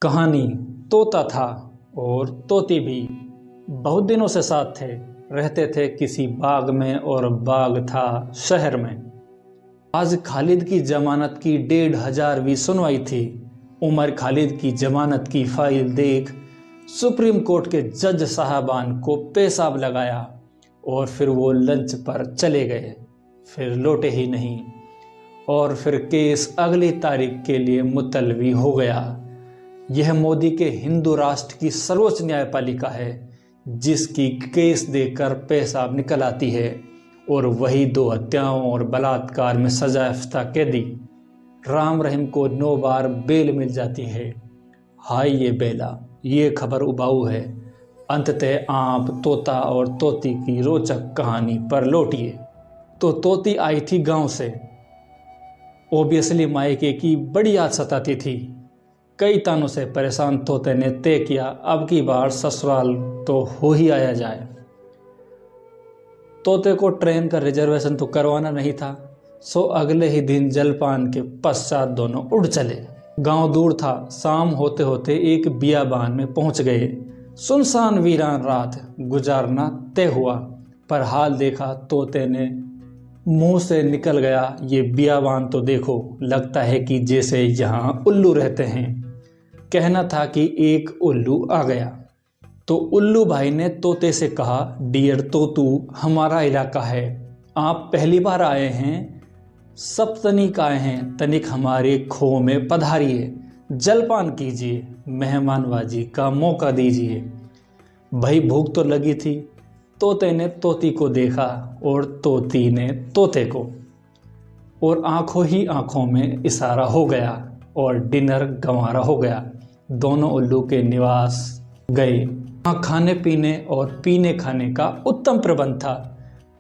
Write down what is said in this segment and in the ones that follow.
कहानी तोता था और तोती भी बहुत दिनों से साथ थे। रहते थे किसी बाग में और बाग था शहर में। आज खालिद की जमानत की 1500वीं सुनवाई थी। उमर खालिद की जमानत की फाइल देख सुप्रीम कोर्ट के जज साहबान को पेशाब लगाया और फिर वो लंच पर चले गए, फिर लौटे ही नहीं। और फिर केस अगली तारीख के लिए मुलतवी हो गया। यह मोदी के हिंदू राष्ट्र की सर्वोच्च न्यायपालिका है, जिसकी केस देकर पेशाब निकल आती है और वही 2 हत्याओं और बलात्कार में सजायाफ्ता कैदी राम रहीम को 9 बार बेल मिल जाती है। हाय ये बेला, ये खबर उबाऊ है। अंततः आप तोता और तोती की रोचक कहानी पर लौटिए। तो तोती आई थी गांव से। ओबियसली मायके की बड़ी याद सताती थी। कई तानों से परेशान तोते ने तय किया अब की बार ससुराल तो हो ही आया जाए। तोते को ट्रेन का रिजर्वेशन तो करवाना नहीं था, सो अगले ही दिन जलपान के पश्चात दोनों उड़ चले। गांव दूर था। शाम होते होते एक बियाबान में पहुंच गए। सुनसान वीरान रात गुजारना तय हुआ, पर हाल देखा तोते ने मुंह से निकल गया, ये बियाबान तो देखो, लगता है कि जैसे यहाँ उल्लू रहते हैं। कहना था कि एक उल्लू आ गया तो उल्लू भाई ने तोते से कहा, डियर तोतू, हमारा इलाका है, आप पहली बार आए हैं, सब तनिक आए हैं, तनिक हमारे खो में पधारिए, जलपान कीजिए, मेहमानबाजी का मौका दीजिए। भाई भूख तो लगी थी। तोते ने तोती को देखा और तोती ने तोते को, और आंखों ही आंखों में इशारा हो गया और डिनर गंवारा हो गया। दोनों उल्लू के निवास गए। वहाँ खाने पीने और पीने खाने का उत्तम प्रबंध था।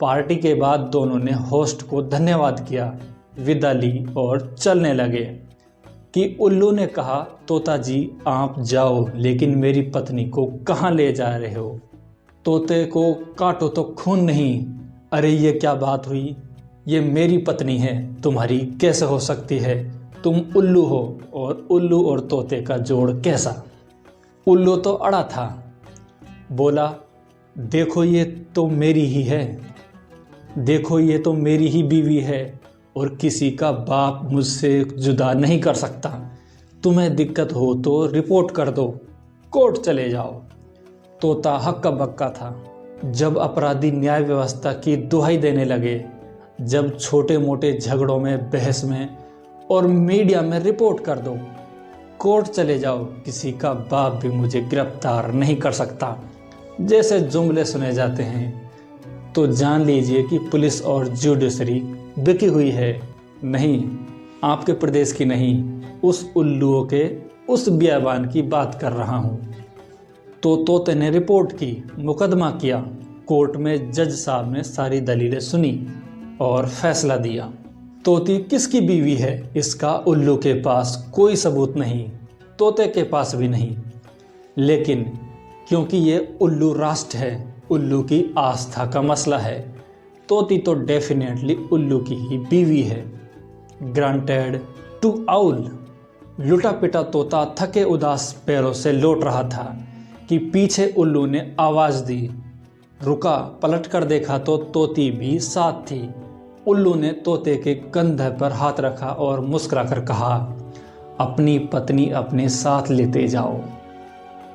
पार्टी के बाद दोनों ने होस्ट को धन्यवाद किया, विदा ली और चलने लगे कि उल्लू ने कहा, तोता जी आप जाओ, लेकिन मेरी पत्नी को कहाँ ले जा रहे हो? तोते को काटो तो खून नहीं। अरे ये क्या बात हुई, ये मेरी पत्नी है, तुम्हारी कैसे हो सकती है? तुम उल्लू हो और उल्लू और तोते का जोड़ कैसा? उल्लू तो अड़ा था, बोला, देखो ये तो मेरी ही है, देखो ये तो मेरी ही बीवी है और किसी का बाप मुझसे जुदा नहीं कर सकता। तुम्हें दिक्कत हो तो रिपोर्ट कर दो, कोर्ट चले जाओ। तोता हक्का बक्का था। जब अपराधी न्याय व्यवस्था की दुहाई देने लगे, जब छोटे मोटे झगड़ों में, बहस में और मीडिया में रिपोर्ट कर दो, कोर्ट चले जाओ, किसी का बाप भी मुझे गिरफ्तार नहीं कर सकता, जैसे जुमले सुने जाते हैं, तो जान लीजिए कि पुलिस और जुडिशरी बिकी हुई है। नहीं, आपके प्रदेश की नहीं, उस उल्लुओं के उस बियाबान की बात कर रहा हूँ। तो तोते ने रिपोर्ट की, मुकदमा किया। कोर्ट में जज साहब ने सारी दलीलें सुनी और फैसला दिया। तोती किसकी बीवी है, इसका उल्लू के पास कोई सबूत नहीं, तोते के पास भी नहीं। लेकिन क्योंकि ये उल्लू राष्ट्र है, उल्लू की आस्था का मसला है, तोती तो डेफिनेटली उल्लू की ही बीवी है। Granted to owl. लुटा पिटा तोता थके उदास पैरों से लौट रहा था कि पीछे उल्लू ने आवाज़ दी। रुका, पलट कर देखा तो तोती भी साथ थी। उल्लू ने तोते के कंधे पर हाथ रखा और मुस्कुराकर कहा, अपनी पत्नी अपने साथ लेते जाओ।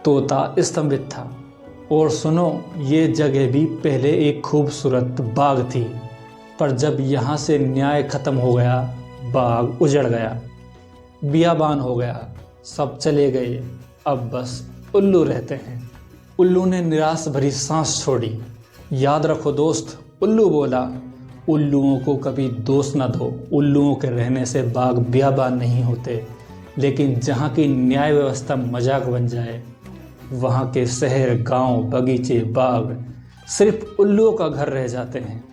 तोता स्तंभित था। और सुनो, ये जगह भी पहले एक खूबसूरत बाग थी, पर जब यहाँ से न्याय खत्म हो गया, बाग उजड़ गया, बियाबान हो गया, सब चले गए, अब बस उल्लू रहते हैं। उल्लू ने निराश भरी सांस छोड़ी। याद रखो दोस्त, उल्लू बोला, उल्लुओं को कभी दोष न दो। उल्लुओं के रहने से बाग बियाबान नहीं होते, लेकिन जहाँ की न्याय व्यवस्था मजाक बन जाए, वहाँ के शहर, गांव, बगीचे, बाग सिर्फ उल्लुओं का घर रह जाते हैं।